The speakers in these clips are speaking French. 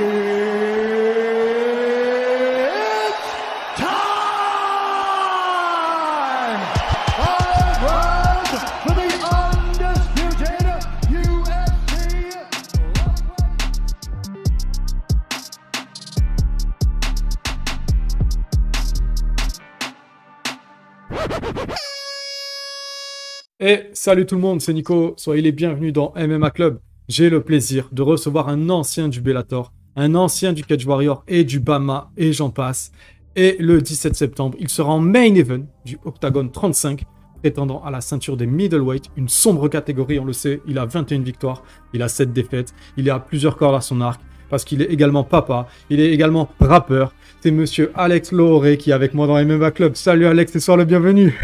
For the undisputed UFC. Et salut tout le monde, c'est Nico, soyez les bienvenus dans MMA Club. J'ai le plaisir de recevoir un ancien du Bellator, un ancien du Cage Warrior et du BAMMA, et j'en passe. Et le 17 septembre, il sera en main event du Octagon 35, prétendant à la ceinture des middleweight, une sombre catégorie, on le sait. Il a 21 victoires, il a 7 défaites, il a plusieurs cordes à son arc, parce qu'il est également papa, il est également rappeur. C'est monsieur Alex Lohoré qui est avec moi dans MMA Club. Salut Alex, et sois le bienvenu.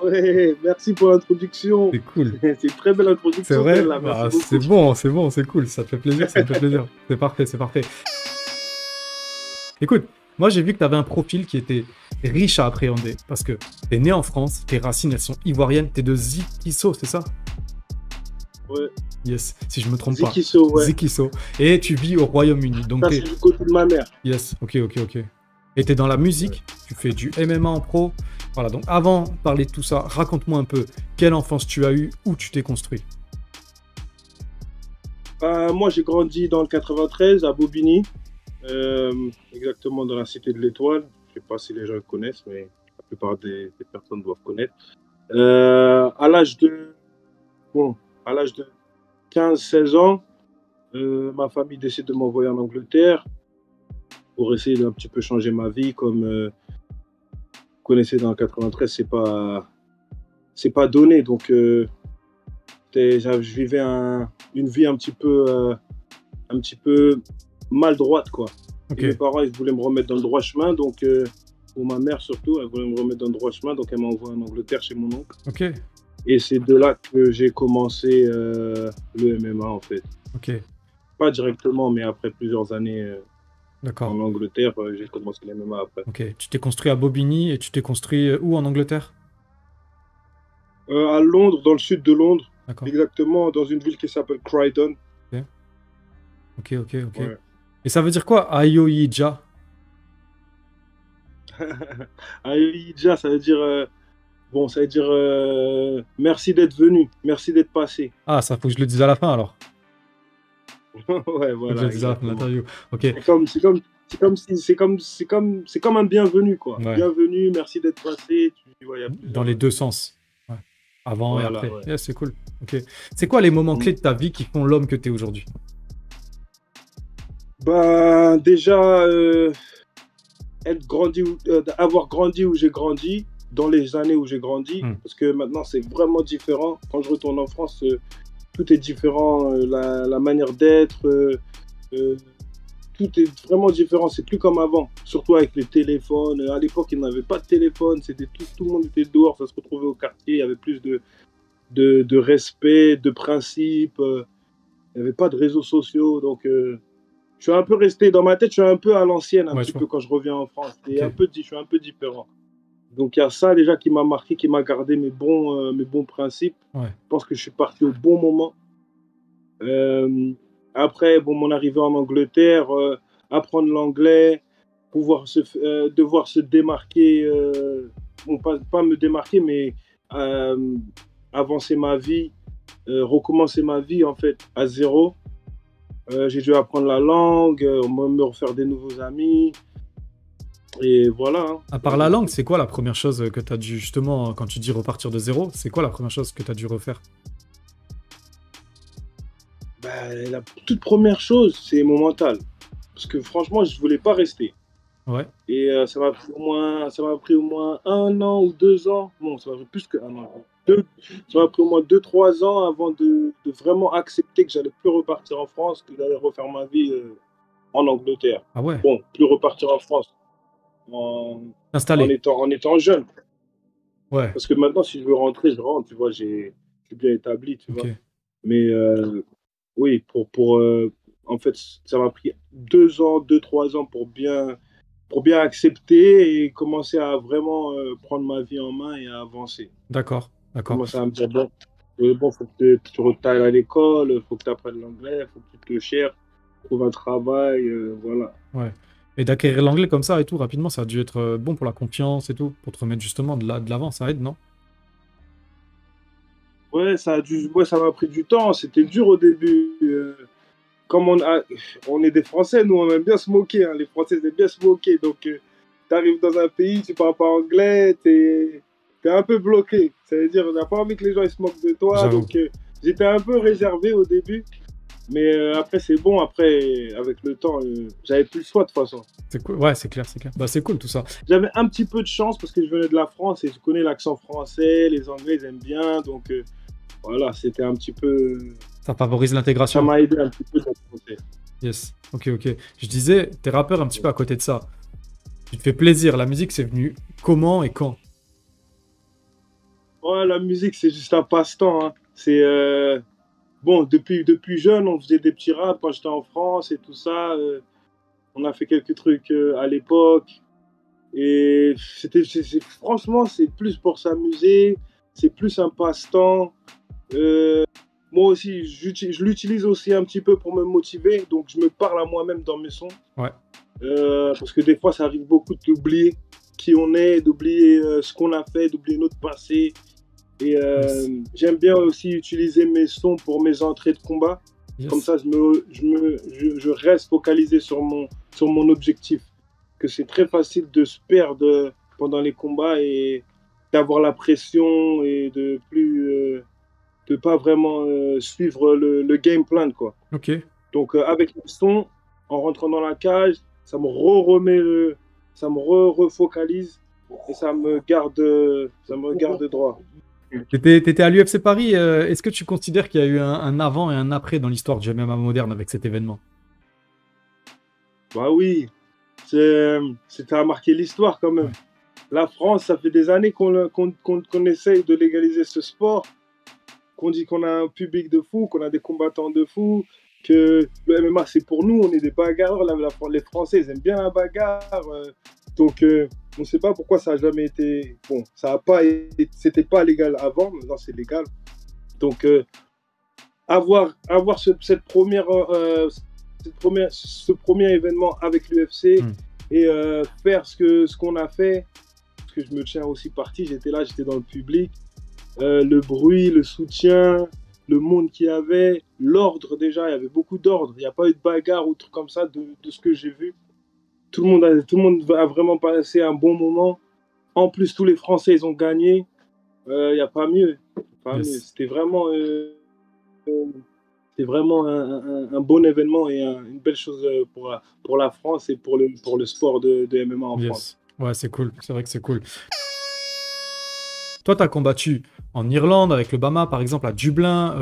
Ouais, merci pour l'introduction. C'est cool. C'est une très belle introduction. C'est vrai, là, bah, c'est bon, c'est cool, ça te fait plaisir, ça me fait plaisir. C'est parfait, c'est parfait. Écoute, moi j'ai vu que tu avais un profil qui était riche à appréhender, parce que t'es né en France, tes racines elles sont ivoiriennes, t'es de Zikiso, c'est ça? Ouais. Yes, si je me trompe Zikiso, pas. ouais. Zikiso. Et tu vis au Royaume-Uni, donc Ça, c'est du côté de ma mère. Yes, ok. Et t'es dans la musique, tu fais du MMA en pro. Voilà, donc avant de parler de tout ça, raconte-moi un peu quelle enfance tu as eue, où tu t'es construit. Moi, j'ai grandi dans le 93, à Bobigny. Exactement dans la cité de l'Étoile. Je sais pas si les gens connaissent, mais la plupart des personnes doivent connaître. À l'âge de 15-16 ans, ma famille décide de m'envoyer en Angleterre pour essayer d'un petit peu changer ma vie. Comme vous connaissez, dans le 93, c'est pas donné. Donc, je vivais une vie un petit peu mal droite, quoi. Ok. Et mes parents, ils voulaient me remettre dans le droit chemin, donc pour ma mère surtout, elle voulait me remettre dans le droit chemin, donc elle m'a envoyé en Angleterre chez mon oncle. Ok. Et c'est de là que j'ai commencé le MMA, en fait. Ok. Pas directement, mais après plusieurs années D'accord. en Angleterre, j'ai commencé le MMA après. Ok. Tu t'es construit à Bobigny et tu t'es construit où en Angleterre? À Londres, dans le sud de Londres, D'accord. exactement, dans une ville qui s'appelle Croydon. Ok. Ouais. Et ça veut dire quoi, Ayoija? Aïdja, ça veut dire merci d'être venu, merci d'être passé. Ah, ça faut que je le dise à la fin alors. Ouais, Faut que je voilà. le dise à la fin de l'interview. Ok. C'est comme un bienvenu, quoi. Ouais. Bienvenue, merci d'être passé. Dans les deux sens. Ouais. Avant Voilà, et après. ouais. Yeah, c'est cool. Ok. C'est quoi les moments clés de ta vie qui font l'homme que tu es aujourd'hui? Ben, déjà, avoir grandi où j'ai grandi, dans les années où j'ai grandi, parce que maintenant c'est vraiment différent. Quand je retourne en France, tout est différent, la manière d'être, tout est vraiment différent. C'est plus comme avant, surtout avec les téléphones. À l'époque, il n'y avait pas de téléphone, tout le monde était dehors, ça se retrouvait au quartier, il y avait plus de respect, de principe, il n'y avait pas de réseaux sociaux, donc... je suis un peu resté dans ma tête, je suis un peu à l'ancienne un petit peu quand je reviens en France. Et Ok. je suis un peu différent. Donc il y a ça déjà qui m'a marqué, qui m'a gardé mes bons principes. Ouais. Je pense que je suis parti au bon moment. Après, mon arrivée en Angleterre, apprendre l'anglais, devoir se démarquer, pas me démarquer, mais avancer ma vie, recommencer ma vie en fait à zéro. J'ai dû apprendre la langue, me refaire des nouveaux amis. Et voilà. Hein. À part la langue, c'est quoi la première chose que tu as dû, justement, quand tu dis repartir de zéro, c'est quoi la première chose que tu as dû refaire? La toute première chose, c'est mon mental. Parce que franchement, je ne voulais pas rester. Ouais. Et ça m'a pris au moins 1 an ou 2 ans. Bon, ça m'a pris plus qu'un an. Ça m'a pris au moins 2-3 ans avant de vraiment accepter que j'allais plus repartir en France, que j'allais refaire ma vie en Angleterre. Ah ouais. Bon, plus repartir en France en étant jeune. Ouais. Parce que maintenant, si je veux rentrer, je rentre, tu vois, je suis bien établi, tu vois. Mais oui, en fait, ça m'a pris 2 ans, 2-3 ans pour bien accepter et commencer à vraiment prendre ma vie en main et à avancer. D'accord. Commencer à me dire, faut que tu retailles à l'école, faut que tu apprennes l'anglais, faut que tu te cherches, trouve un travail, voilà. Ouais. Et d'acquérir l'anglais comme ça et tout, rapidement, ça a dû être bon pour la confiance et tout, pour te remettre justement de l'avant, ça aide, non? Ouais, ouais, ça m'a pris du temps, c'était dur au début. Comme on est des Français, nous, on aime bien se moquer, hein. Les Français aiment bien se moquer. Donc, tu arrives dans un pays, tu parles pas anglais, t'es un peu bloqué. Ça veut dire, on n'a pas envie que les gens ils se moquent de toi. J'avoue. Donc, j'étais un peu réservé au début. Mais après, c'est bon. Après, avec le temps, j'avais plus le choix de toute façon. C'est cool. Ouais, c'est clair, c'est clair. Bah, c'est cool tout ça. J'avais un petit peu de chance parce que je venais de la France et je connais l'accent français. Les Anglais, ils aiment bien. Donc, voilà, c'était un petit peu. Ça favorise Ça l'intégration. m'a aidé un petit peu d'être français. Yes. Ok, ok. Je disais, t'es rappeur un petit peu à côté de ça. Tu te fais plaisir. La musique, c'est venu comment et quand? Ouais, la musique, c'est juste un passe-temps, hein. C'est bon, depuis jeune, on faisait des petits raps quand j'étais en France et tout ça. On a fait quelques trucs à l'époque. Et franchement, c'est plus pour s'amuser. C'est plus un passe-temps. Euh, Moi aussi, je l'utilise aussi un petit peu pour me motiver. Donc, je me parle à moi-même dans mes sons. Ouais. Parce que des fois, ça arrive beaucoup d'oublier qui on est, d'oublier ce qu'on a fait, d'oublier notre passé. Et Yes. j'aime bien aussi utiliser mes sons pour mes entrées de combat. Yes. Comme ça, je reste focalisé sur mon objectif. Que c'est très facile de se perdre pendant les combats et d'avoir la pression et de pas vraiment suivre le game plan, quoi. Ok. Donc, avec le son, en rentrant dans la cage, ça me ça me refocalise et ça me garde droit. T'étais à l'UFC Paris. Est-ce que tu considères qu'il y a eu un avant et un après dans l'histoire du MMA moderne avec cet événement? Bah oui, ça a marqué l'histoire quand même. Ouais. La France, ça fait des années qu'on essaye de légaliser ce sport, qu'on dit qu'on a un public de fou, qu'on a des combattants de fou, que le MMA c'est pour nous, on est des bagarreurs. Les Français ils aiment bien la bagarre. Donc on ne sait pas pourquoi ça n'a jamais été. Bon, ça a pas été, c'était pas légal avant, maintenant c'est légal. Donc avoir ce premier événement avec l'UFC et faire ce qu'on a fait, parce que je me tiens aussi parti, j'étais là, j'étais dans le public, le bruit, le soutien, le monde qu'il y avait, l'ordre déjà, il y avait beaucoup d'ordre, il n'y a pas eu de bagarre ou truc comme ça de ce que j'ai vu. Tout le monde a vraiment passé un bon moment. En plus, tous les Français, ils ont gagné. Il n'y a pas mieux. Pas Yes. mieux. C'était vraiment un bon événement et une belle chose pour la France et pour le sport de MMA en France. Yes. Ouais, c'est cool. C'est vrai que c'est cool. Toi, tu as combattu en Irlande avec le Bama, par exemple, à Dublin,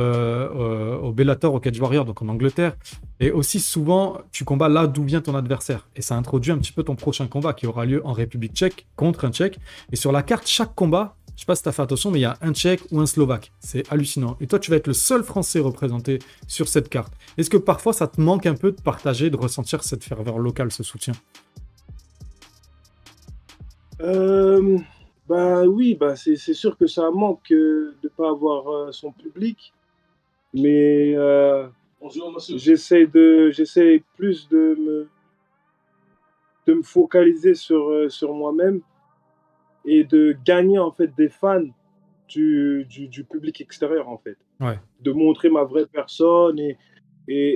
au Bellator, au Cage Warrior, donc en Angleterre. Et aussi, souvent, tu combats là d'où vient ton adversaire. Et ça introduit un petit peu ton prochain combat qui aura lieu en République tchèque contre un Tchèque. Et sur la carte, chaque combat, je sais pas si tu as fait attention, mais il y a un Tchèque ou un Slovaque. C'est hallucinant. Et toi, tu vas être le seul Français représenté sur cette carte. Est-ce que parfois, ça te manque un peu de partager, de ressentir cette ferveur locale, ce soutien? Bah oui, bah c'est sûr que ça manque de ne pas avoir son public, mais j'essaie plus de me focaliser sur moi-même et de gagner en fait des fans du public extérieur en fait. Ouais. De montrer ma vraie personne et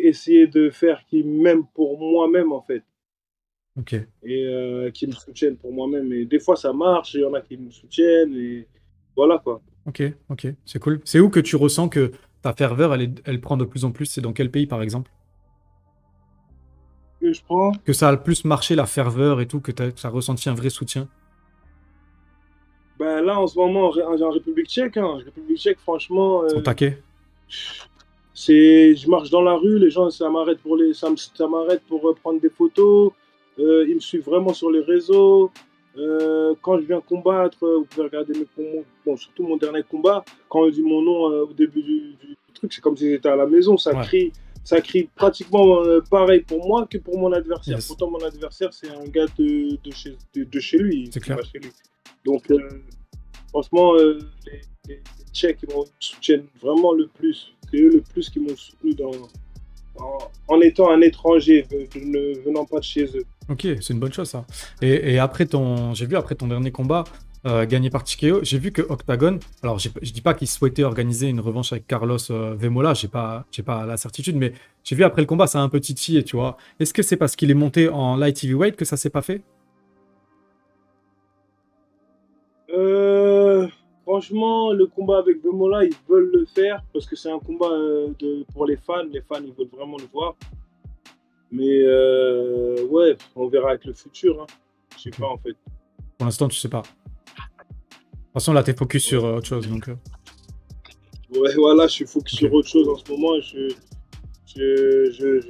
essayer de faire qu'ils m'aiment pour moi-même en fait. Ok. Et qui me soutiennent pour moi-même. Et des fois, ça marche, il y en a qui me soutiennent, et voilà quoi. Ok, ok, c'est cool. C'est où que tu ressens que ta ferveur, elle prend de plus en plus? C'est dans quel pays, par exemple? Que je prends, Que ça a le plus marché, la ferveur et tout, que tu as ressenti un vrai soutien? ben là en ce moment, en République tchèque, hein. République tchèque, franchement, Au taquet? je marche dans la rue, les gens, ça m'arrête ça m'arrête pour prendre des photos. Ils me suivent vraiment sur les réseaux. Quand je viens combattre, vous pouvez regarder mes combats, bon, surtout mon dernier combat, quand on dit mon nom au début du truc, c'est comme si j'étais à la maison, Ouais. ça crie pratiquement pareil pour moi que pour mon adversaire. Yes. Pourtant, mon adversaire, c'est un gars de chez lui. C'est qui clair. va chez lui. Donc, franchement, les Tchèques, ils me soutiennent vraiment le plus. C'est eux le plus qui m'ont soutenu en étant un étranger, ne venant pas de chez eux. Ok, c'est une bonne chose ça. Et après j'ai vu après ton dernier combat gagné par TKO, j'ai vu que Octagon, alors je dis pas qu'il souhaitait organiser une revanche avec Carlos Vemola, j'ai pas la certitude, mais j'ai vu après le combat, ça a un peu titillé, tu vois. Est-ce que c'est parce qu'il est monté en light heavyweight que ça s'est pas fait? Franchement, le combat avec Vemola, ils veulent le faire parce que c'est un combat pour les fans. Les fans, ils veulent vraiment le voir. Mais ouais, on verra avec le futur. Hein. Je sais Ok. pas en fait. Pour l'instant, tu sais pas. De toute façon, là, t'es focus sur autre chose, donc. Ouais, voilà, je suis focus Ok. sur autre chose en ce moment.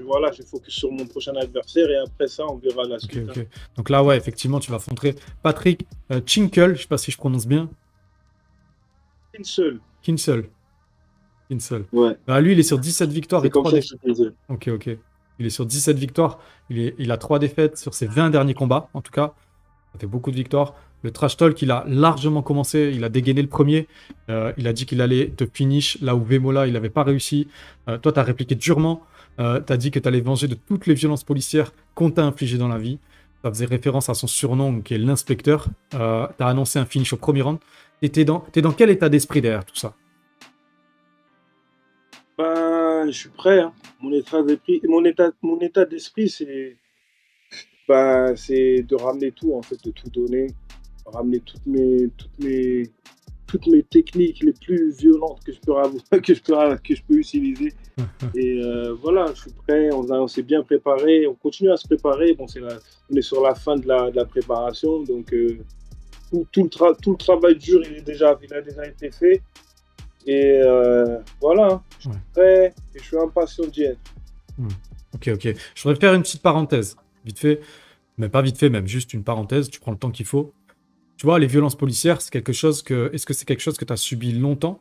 Voilà, je suis focus sur mon prochain adversaire et après ça, on verra la Ok, suite. ok. Hein. Donc là, ouais, effectivement, tu vas affronter Patrick Chinkel, je sais pas si je prononce bien. Une seule. Kinsel. Kinsel. Ouais, Lui, il est sur 17 victoires c'est et comme 3 ça que défaites. je disais. Ok, ok. Il est sur 17 victoires. Il a 3 défaites sur ses 20 derniers combats, en tout cas. Ça fait beaucoup de victoires. Le trash talk, il a largement commencé. Il a dégainé le premier. Il a dit qu'il allait te finish là où Vemola, il n'avait pas réussi. Toi, tu as répliqué durement. Tu as dit que tu allais venger de toutes les violences policières qu'on t'a infligées dans la vie. Ça faisait référence à son surnom, qui est l'inspecteur. Tu as annoncé un finish au premier round. Et t'es dans quel état d'esprit derrière tout ça? Ben, je suis prêt. Hein. Mon état d'esprit, c'est de ramener tout, en fait, de tout donner, ramener toutes mes techniques les plus violentes que je peux avoir, que je peux utiliser. Et voilà, je suis prêt. On s'est bien préparé. On continue à se préparer. Bon, on est sur la fin de la préparation, donc tout le travail dur, il a déjà été fait. Et voilà, hein. Je suis Ouais. prêt et je suis impatient d'y être. Ok, ok. Je voudrais faire une petite parenthèse, vite fait, mais pas vite fait, même juste une parenthèse, tu prends le temps qu'il faut. Tu vois, les violences policières, c'est quelque chose que... Est-ce que c'est quelque chose que tu as subi longtemps?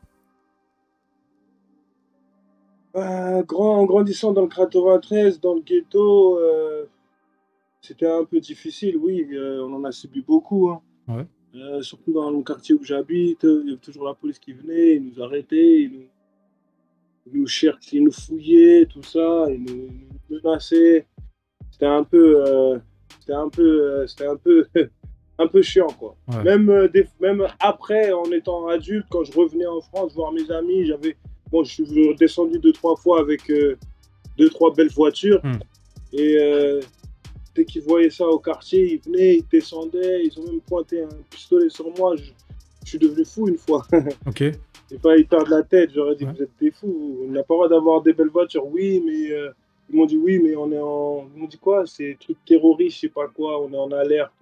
En grandissant dans le 93, dans le ghetto, c'était un peu difficile, oui, on en a subi beaucoup. Hein. Ouais. Surtout dans le quartier où j'habite, il y avait toujours la police qui venait, ils nous arrêtaient, ils nous cherchaient, ils nous fouillaient, tout ça, ils nous menaçaient. C'était un peu, c'était un peu, un peu chiant, quoi. Ouais. Même après, en étant adulte, quand je revenais en France voir mes amis, bon, je suis descendu 2, 3 fois avec 2, 3 belles voitures. Et dès qu'ils voyaient ça au quartier, ils venaient, ils descendaient, ils ont même pointé un pistolet sur moi. Je suis devenu fou une fois. Ok. J'ai failli perdre la tête. J'aurais dit, Ouais. vous êtes des fous. On n'a pas le droit d'avoir des belles voitures. Oui, mais ils m'ont dit, oui, mais ils m'ont dit quoi? C'est truc terroriste, je sais pas quoi. On est en alerte.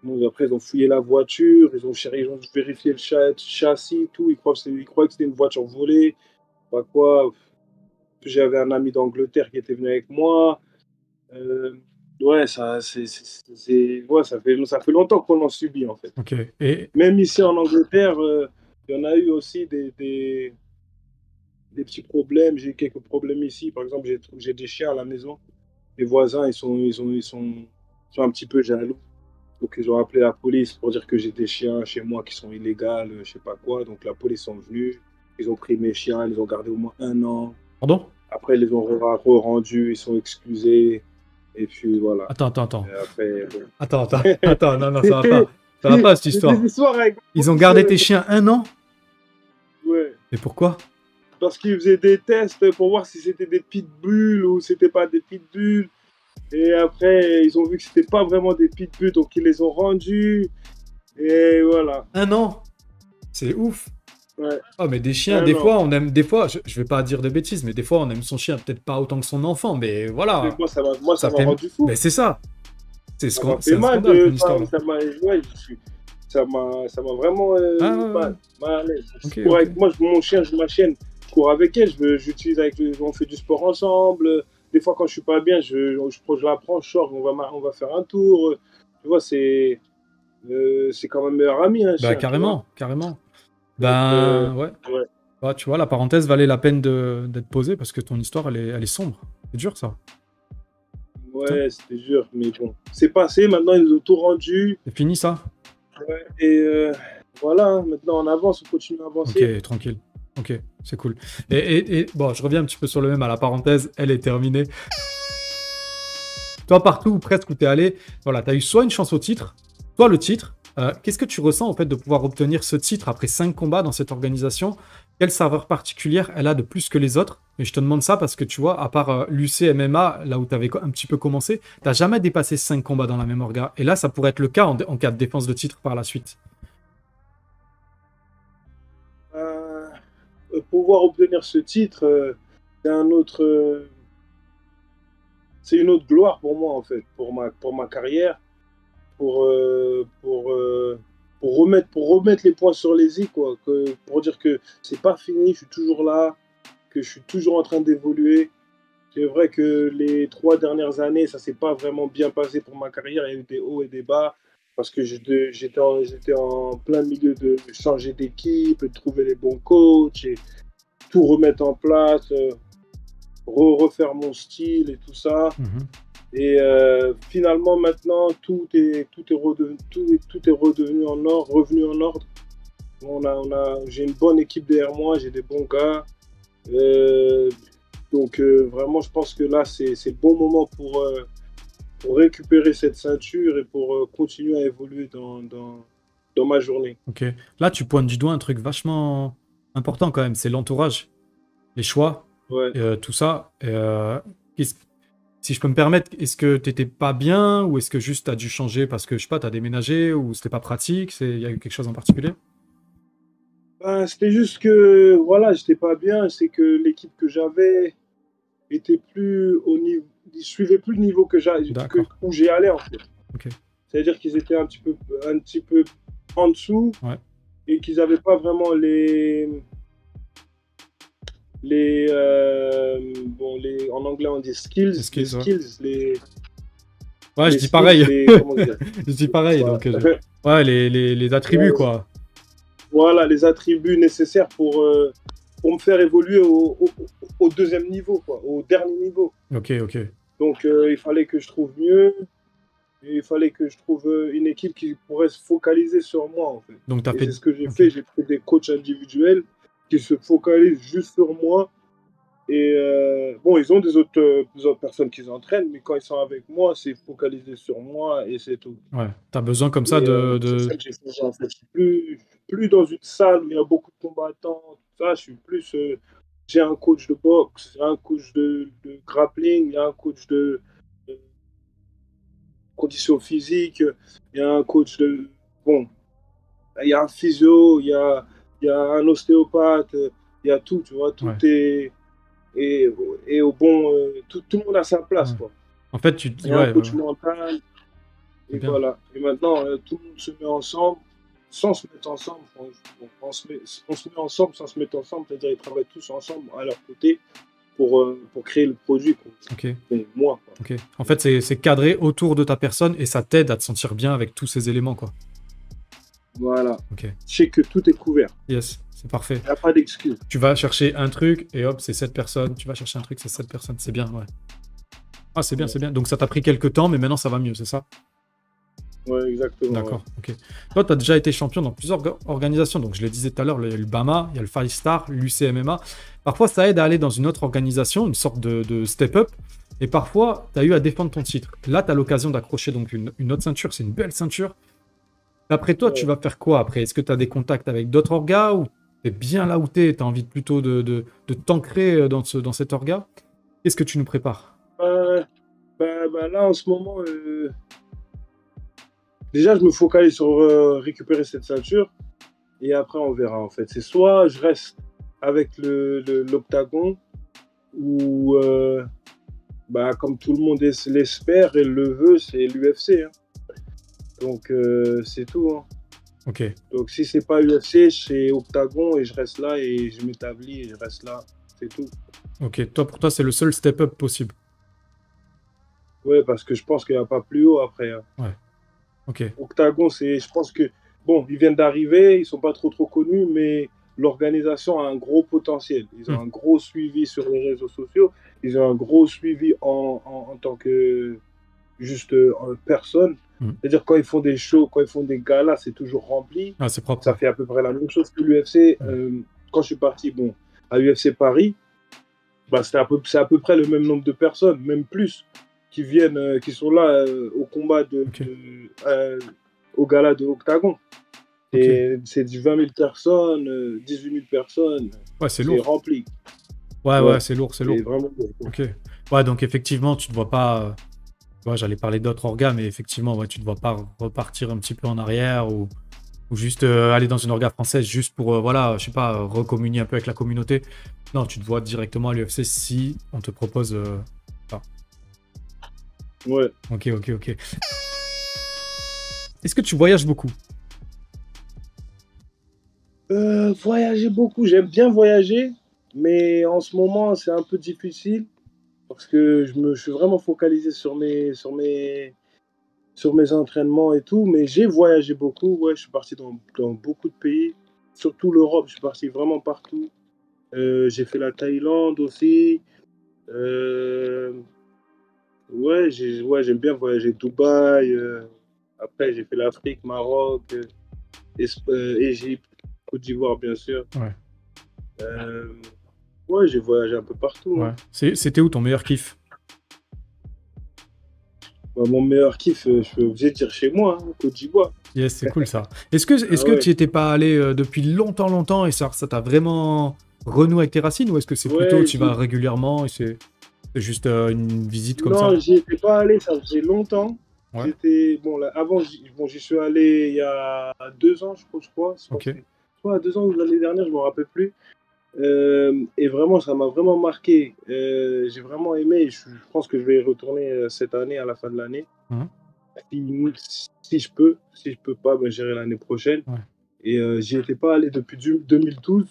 Donc, après, ils ont fouillé la voiture. Ils ont vérifié le châssis, tout. Ils croyaient que c'était une voiture volée. Pas quoi. Puis j'avais un ami d'Angleterre qui était venu avec moi. Ouais, ouais, ça fait longtemps qu'on en subit, en fait. Ok. Et Même ici en Angleterre, il y en a eu aussi des petits problèmes. J'ai eu quelques problèmes ici. Par exemple, j'ai des chiens à la maison. Les voisins, ils sont un petit peu jaloux. Donc, ils ont appelé la police pour dire que j'ai des chiens chez moi qui sont illégaux, je sais pas quoi. Donc, la police sont venus. Ils ont pris mes chiens, ils les ont gardés au moins 1 an. pardon? Après, ils les ont rendus, ils sont excusés. Et puis, voilà. Attends. Et après, bon. Attends, non, ça va pas. Ça va pas, cette C'est histoire. des histoires avec... Ils ont gardé tes chiens 1 an? Ouais. Et pourquoi? Parce qu'ils faisaient des tests pour voir si c'était des pitbulls ou c'était pas des pitbulls. Et après, ils ont vu que c'était pas vraiment des pitbulls, donc ils les ont rendus. Et voilà. 1 an? C'est ouf. Ouais. Ah, mais des chiens, des fois, on aime... Des fois, je vais pas dire de bêtises, mais des fois, on aime son chien peut-être pas autant que son enfant, mais voilà. Et moi, ça m'a fait... rendu fou. Mais c'est ça. C'est Ça m'a c'est fait un mal scandale, de... ton histoire. Ouais, ça m'a vraiment mal à l'aise. Ok, Je cours ok. avec moi, ma chienne, je cours avec elle, on fait du sport ensemble. Des fois, quand je suis pas bien, je la prends, je sors, on va faire un tour. Tu vois, c'est quand même meilleur ami, un Bah, chien. Tu vois. carrément. Donc, Ouais. ouais. Bah, tu vois, la parenthèse valait la peine d'être posée parce que ton histoire, elle est sombre. C'est dur, ça. Ouais, c'était dur, mais bon. C'est passé, maintenant ils nous ont tout rendu. C'est fini, ça? Ouais, et voilà, hein, maintenant on avance, on continue à avancer. Ok, tranquille. Ok, c'est cool. Et bon, je reviens un petit peu sur le même à la parenthèse, elle est terminée. Toi, partout ou presque où tu es allé, voilà, tu as eu soit une chance au titre, soit le titre. Qu'est-ce que tu ressens en fait de pouvoir obtenir ce titre après 5 combats dans cette organisation? Quelle saveur particulière elle a de plus que les autres? Et je te demande ça parce que tu vois, à part l'UC MMA, là où tu avais un petit peu commencé, tu jamais dépassé 5 combats dans la même orga. Et là, ça pourrait être le cas en cas de défense de titre par la suite. Euh, Pouvoir obtenir ce titre, c'est un autre, c'est une autre gloire pour moi, en fait, pour ma carrière, pour, euh, pour, euh, pour remettre les points sur les i, quoi, pour dire que c'est pas fini, je suis toujours là, que je suis toujours en train d'évoluer. C'est vrai que les 3 dernières années, ça s'est pas vraiment bien passé pour ma carrière. Il y a eu des hauts et des bas parce que j'étais en plein milieu de changer d'équipe, de trouver les bons coachs et tout remettre en place, refaire mon style et tout ça. Mhm. Et finalement, maintenant, tout est redevenu en ordre, revenu en ordre. J'ai une bonne équipe derrière moi, j'ai des bons gars. Euh, donc vraiment, je pense que là, c'est le bon moment pour récupérer cette ceinture et pour continuer à évoluer dans ma journée. Ok. Là, tu pointes du doigt un truc vachement important quand même, c'est l'entourage, les choix, Ouais. tout ça. Qu'est-ce- si je peux me permettre, est-ce que t'étais pas bien ou est-ce que juste t'as dû changer parce que je sais pas, t'as déménagé ou c'était pas pratique? Il y a eu quelque chose en particulier? Ben, c'était juste que voilà, j'étais pas bien. C'est que l'équipe que j'avais était plus au niveau, ils suivaient plus le niveau D'accord. où j'ai allé en fait. Ok. C'est-à-dire qu'ils étaient un petit peu en dessous Ouais. et qu'ils n'avaient pas vraiment en anglais on dit skills, Les skills, ouais. Ouais, je les dis skills, pareil. comment dire, Je dis pareil. voilà. Donc, ouais, les attributs, quoi. Voilà, les attributs nécessaires pour me faire évoluer au deuxième niveau, quoi, au dernier niveau. Ok, ok. Donc il fallait que je trouve mieux, et il fallait que je trouve une équipe qui pourrait se focaliser sur moi, en fait. Donc, t'as Et c'est fait. ce que j'ai Ok. fait. J'ai pris des coachs individuels qui se focalisent juste sur moi. Et bon, ils ont des autres personnes qui entraînent, mais quand ils sont avec moi, c'est focalisé sur moi et c'est tout. Ouais. T'as besoin comme ça Et c'est ça que j'ai fait, en fait. Je suis plus dans une salle où il y a beaucoup de combattants, tout ça. Je suis plus. J'ai un coach de boxe, j'ai un coach de grappling, il y a un coach de condition physique, il y a un coach de. Bon, il y a un physio, il y a un ostéopathe, il y a tout, tu vois. Tout Ouais. est. Et, et au bon. Tout le monde a sa place, Ouais. quoi. En fait, tu te Il dis, y a un ouais, coach mental, c'est et bien. voilà. Et maintenant, tout le monde se met ensemble, sans se mettre ensemble. On se met ensemble sans se mettre ensemble, c'est-à-dire ils travaillent tous ensemble à leur côté pour créer le produit. Ok, Mais moi, quoi. ok. En fait, c'est cadré autour de ta personne et ça t'aide à te sentir bien avec tous ces éléments, quoi. Voilà. Ok, Je sais que tout est couvert. yes, c'est parfait. Il n'y a pas d'excuse. Tu vas chercher un truc et hop, c'est cette personne. Tu vas chercher un truc, c'est cette personne. C'est bien, ouais. Ah, c'est bien, Ouais. c'est bien. Donc ça t'a pris quelques temps, mais maintenant ça va mieux, c'est ça? Ouais, exactement. D'accord, ok. Toi, tu as déjà été champion dans plusieurs organisations. Donc, je le disais tout à l'heure, il y a le BAMA, il y a le Five Star, l'UCMMA. Parfois, ça aide à aller dans une autre organisation, une sorte de step-up. Et parfois, tu as eu à défendre ton titre. Là, tu as l'occasion d'accrocher donc une autre ceinture. C'est une belle ceinture. Après toi, tu Ouais. vas faire quoi après? Est-ce que tu as des contacts avec d'autres orgas ou tu es bien là où tu es? Tu as envie plutôt de t'ancrer dans cet orga? Qu'est-ce que tu nous prépares? Là, en ce moment, déjà, je me focalise sur récupérer cette ceinture. Et après, on verra, en fait. C'est soit je reste avec l'octagon, ou, comme tout le monde l'espère et le veut, c'est l'UFC. Hein. Donc, c'est tout. Hein. Ok, Donc, si c'est pas UFC, c'est octagon et je reste là et je m'établis et je reste là. C'est tout. ok. Toi, pour toi, c'est le seul step-up possible. Ouais, parce que je pense qu'il n'y a pas plus haut après. Hein. Ouais, ok. Octagon, je pense que, bon, ils viennent d'arriver, ils sont pas trop connus, mais l'organisation a un gros potentiel. Ils ont un gros suivi sur les réseaux sociaux, ils ont un gros suivi en tant que juste personne. C'est-à-dire quand ils font des shows, quand ils font des galas, c'est toujours rempli. Ah, c'est propre. Ça fait à peu près la même chose que l'UFC. Ouais. quand je suis parti, bon, à l'UFC Paris, bah, c'est à peu près le même nombre de personnes, même plus, qui viennent, qui sont là au combat Ok. au gala de Octagon. Ok. Et c'est du 20 000 personnes, 18 000 personnes, Ouais, c'est c'est lourd. rempli. Ouais, Ouais. ouais, c'est lourd, c'est lourd. C'est vraiment lourd. Ok. Ouais, donc effectivement, tu ne te vois pas. Ouais, j'allais parler d'autres orgas, mais effectivement, ouais, tu ne te vois pas repartir un petit peu en arrière ou juste aller dans une orga française juste pour, voilà, je sais pas, recommunier un peu avec la communauté. Non, tu te vois directement à l'UFC si on te propose. Ça. Ouais. Ok, ok, ok. Est-ce que tu voyages beaucoup? Voyager beaucoup, j'aime bien voyager, mais en ce moment, c'est un peu difficile parce que je suis vraiment focalisé sur mes entraînements et tout, mais j'ai voyagé beaucoup. Ouais, je suis parti dans beaucoup de pays, surtout l'Europe. Je suis parti vraiment partout. J'ai fait la Thaïlande aussi. Euh, ouais, j'aime bien voyager. Dubaï. Après, j'ai fait l'Afrique, Maroc, Égypte, Côte d'Ivoire, bien sûr. Ouais. Euh, ouais, j'ai voyagé un peu partout. Ouais. Hein. C'était où ton meilleur kiff? Bah, mon meilleur kiff, je suis obligé de dire chez moi, hein, Côte d'Ivoire. Yes, c'est cool ça. Est-ce que Ah ouais. tu n'y étais pas allé depuis longtemps et ça t'a vraiment renoué avec tes racines ou est-ce que c'est plutôt Ouais, tu vas régulièrement et c'est juste une visite comme ça? non, j'y étais pas allé, ça faisait longtemps. Ouais. J'étais bon là, avant, j'y suis allé il y a 2 ans, je crois. Ok. Soit 2 ans ou l'année dernière, je me rappelle plus. Et vraiment, ça m'a vraiment marqué. J'ai vraiment aimé. Je pense que je vais y retourner cette année, à la fin de l'année. Mhm. Si je peux. Si je peux pas, ben, j'irai l'année prochaine. Ouais. Et j'y étais pas allé depuis 2012.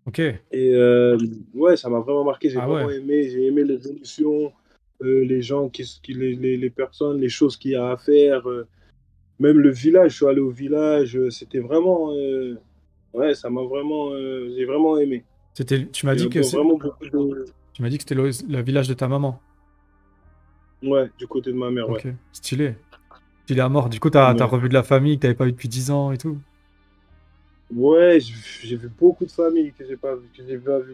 Ok. Et ouais, ça m'a vraiment marqué. J'ai Ah vraiment ouais. aimé. J'ai aimé l'évolution, les gens, les personnes, les choses qu'il y a à faire. Même le village, je suis allé au village. C'était vraiment. Ouais, ça m'a vraiment. J'ai vraiment aimé. Tu m'as Il y dit a que vraiment beaucoup de. tu m'as dit que c'était le village de ta maman. Ouais, du côté de ma mère, ouais. Ok. Stylé. Stylé à mort. Du coup, t'as Ouais, revu de la famille que t'avais pas vu depuis 10 ans et tout. ouais, j'ai vu beaucoup de familles que j'ai pas vu.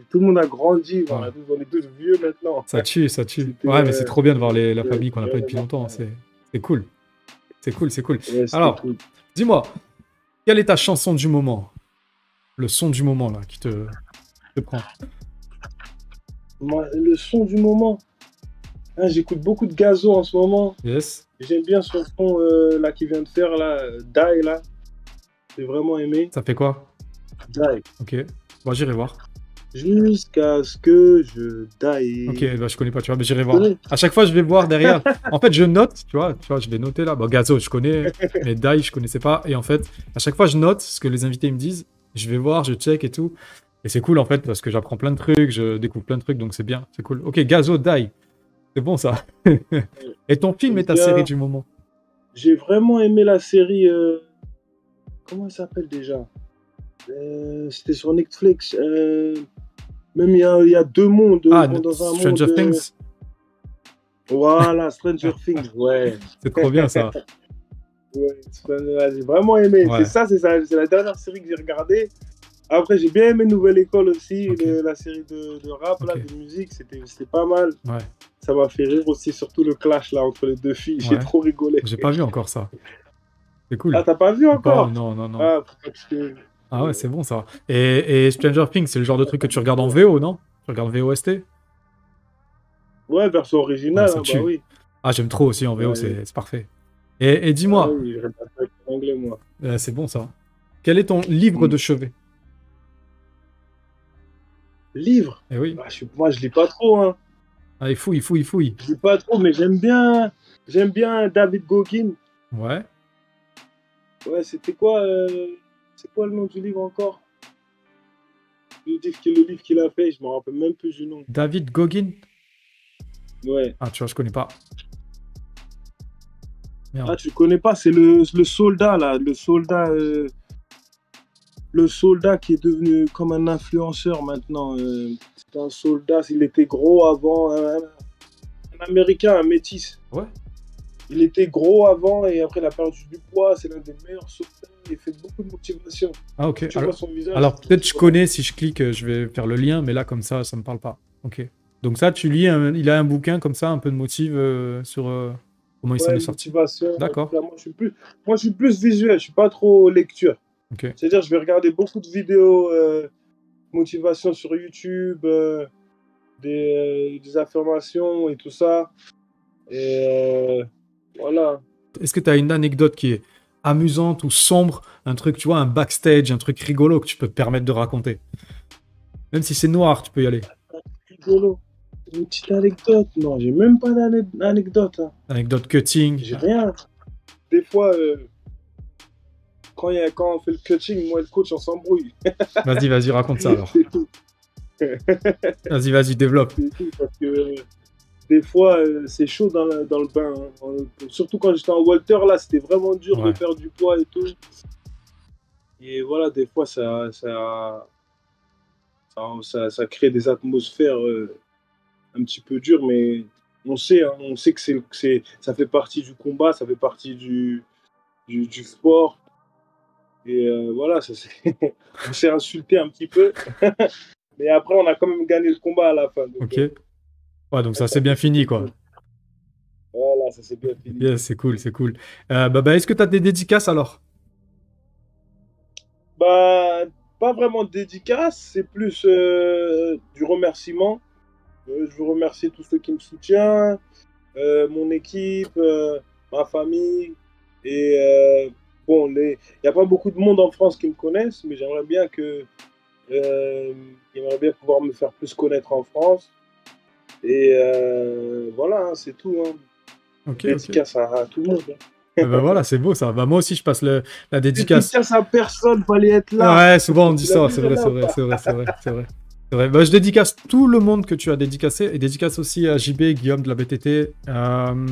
Tout le monde a grandi. Ouais. On est tous vieux maintenant. Ça tue, ça tue. C'était, Ouais, mais c'est trop bien de voir la c'était famille qu'on n'a pas eu depuis vraiment. longtemps. C'est cool. C'est cool, c'est cool. Ouais, c'était Alors, cool. dis-moi, quelle est ta chanson du moment? Le son du moment, là, qui te prend. Moi, le son du moment. Hein, j'écoute beaucoup de Gazo en ce moment. Yes. J'aime bien son son là qu'il vient de faire là, Die là. J'ai vraiment aimé. Ça fait quoi? Die. Ok. Bon, j'irai voir. Jusqu'à ce que je die. Ok, bah, je connais pas, tu vois, mais j'irai Tu voir. connais? À chaque fois, je vais voir derrière. En fait, je note, tu vois, je vais noter là. Bon, Gazo, je connais, mais Dai, je connaissais pas. Et en fait, à chaque fois, je note ce que les invités me disent. Je vais voir, je check et tout. Et c'est cool, en fait, parce que j'apprends plein de trucs, je découvre plein de trucs, donc c'est bien, c'est cool. Ok, Gazo, Dai. C'est bon, ça. Et ton film et ta série du moment? J'ai vraiment aimé la série. Comment elle s'appelle déjà? C'était sur Netflix. Même il y a deux mondes. Ah, Dans un Stranger monde. Things? Voilà, Stranger Things. Ouais. C'est trop bien, ça. Ouais, j'ai vraiment aimé. Ouais. C'est la dernière série que j'ai regardée. Après, j'ai bien aimé Nouvelle École aussi, Ok. la série de rap, là, Ok. de musique. C'était pas mal. Ouais. Ça m'a fait rire aussi, surtout le clash là entre les deux filles. J'ai Ouais. trop rigolé. J'ai pas vu encore ça. C'est cool. Ah, t'as pas vu encore? Non, non, non. Ah, parce que... Ah ouais, c'est bon ça. Et Stranger Things, c'est le genre de truc que tu regardes en VO, non? Tu regardes VOST? Ouais, version originale, Ouais, ça hein, tue. bah oui. Ah, j'aime trop aussi en VO, Ouais. c'est parfait. Et dis-moi, Ah oui, je regarde pas en anglais, moi. c'est bon ça. Quel est ton livre de chevet? Livre? Eh oui. Bah, moi, je lis pas trop, hein. Ah, il fouille. Je lis pas trop, mais j'aime bien David Gauguin. Ouais. Ouais, c'était quoi, c'est quoi le nom du livre encore? Le livre qu'il a fait, je me rappelle même plus du nom. David Gauguin? Ouais. Ah, tu vois, je connais pas. Merde. Ah, tu connais pas, c'est le soldat, là. Le soldat qui est devenu comme un influenceur maintenant. C'est un soldat, il était gros avant. Un Américain, un métis. Ouais. il était gros avant et après il a perdu du poids. C'est l'un des meilleurs sauteurs. Il fait beaucoup de motivation. Ah, ok. Tu vois son visage. Alors peut-être je connais, si je clique, je vais faire le lien, mais là, comme ça me parle pas. Ok. Donc ça, tu lis, il a un bouquin comme ça, un peu de motive sur comment il s'en Ouais, est sorti. motivation. D'accord. Là, moi, je suis plus visuel. Je suis pas trop lecture. Ok. C'est-à-dire, je vais regarder beaucoup de vidéos motivation sur YouTube, des affirmations et tout ça. Et voilà. Est-ce que tu as une anecdote qui est amusante ou sombre, un truc, tu vois, un backstage, un truc rigolo que tu peux te permettre de raconter? Même si c'est noir, tu peux y aller. Rigolo. Une petite anecdote. Non, j'ai même pas d'anecdote. Hein. Anecdote cutting. J'ai rien. Des fois, quand on fait le coaching, moi et le coach, on s'embrouille. Vas-y, raconte ça alors. C'est tout. Vas-y, développe. C'est tout. Parce que des fois, c'est chaud dans le bain. Hein. Surtout quand j'étais en Walter, là, c'était vraiment dur Ouais. de faire du poids et tout. Et voilà, des fois, ça crée des atmosphères un petit peu dures, mais on sait que ça fait partie du combat, ça fait partie du sport. Et voilà, on s'est insulté un petit peu. Mais après, on a quand même gagné le combat à la fin. Donc, Ok. Ouais, donc ça c'est bien fini, quoi. Voilà, ça c'est bien fini. Yeah, c'est cool. Est-ce que tu as des dédicaces alors? Bah, pas vraiment de dédicace, c'est plus du remerciement. Je veux remercier tous ceux qui me soutiennent, mon équipe, ma famille. Et bon, il n'y a pas beaucoup de monde en France qui me connaissent, mais j'aimerais bien pouvoir me faire plus connaître en France. Et voilà, hein, c'est tout. Hein. Ok. Dédicace à tout le monde. Hein. Voilà, c'est beau ça. Bah, moi aussi, je passe la dédicace. Dédicace à personne, fallait être là. Ouais, souvent on dit ça, c'est vrai. Bah, je dédicace tout le monde que tu as dédicacé, et dédicace aussi à JB, Guillaume de la BTT,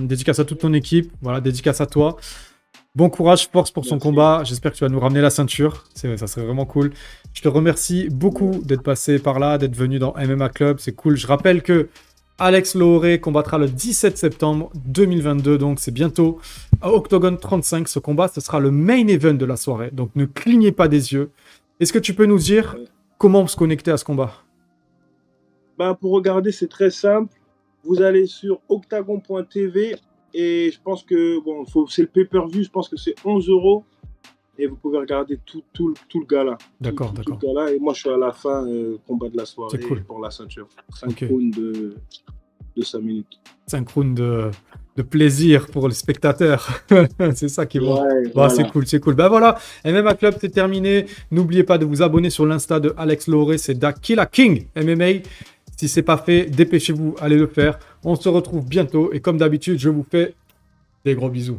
dédicace à toute ton équipe, voilà, dédicace à toi. Bon courage, force pour son Merci. combat, j'espère que tu vas nous ramener la ceinture, ça serait vraiment cool. Je te remercie beaucoup d'être passé par là, d'être venu dans MMA Club, c'est cool. Je rappelle que Alex Lohoré combattra le 17 septembre 2022, donc c'est bientôt à Octogone 35. Ce combat, ce sera le main event de la soirée, donc ne clignez pas des yeux. Est-ce que tu peux nous dire comment se connecter à ce combat? Ben, pour regarder, c'est très simple. Vous allez sur octagon.tv et je pense que c'est le pay-per-view, je pense que c'est 11 € et vous pouvez regarder tout le gala. D'accord. Tout le gala, et moi je suis à la fin, combat de la soirée C'est cool. pour la ceinture. 5 Ok. rounds de 5 minutes. 5 rounds de plaisir pour les spectateurs. C'est ça qui est bon. Ouais, Bah, voilà. c'est cool. Bah voilà, MMA Club, c'est terminé. N'oubliez pas de vous abonner sur l'Insta de Alex Lohoré, c'est Dakila King MMA. Si c'est pas fait, dépêchez-vous, allez le faire. On se retrouve bientôt et comme d'habitude, je vous fais des gros bisous.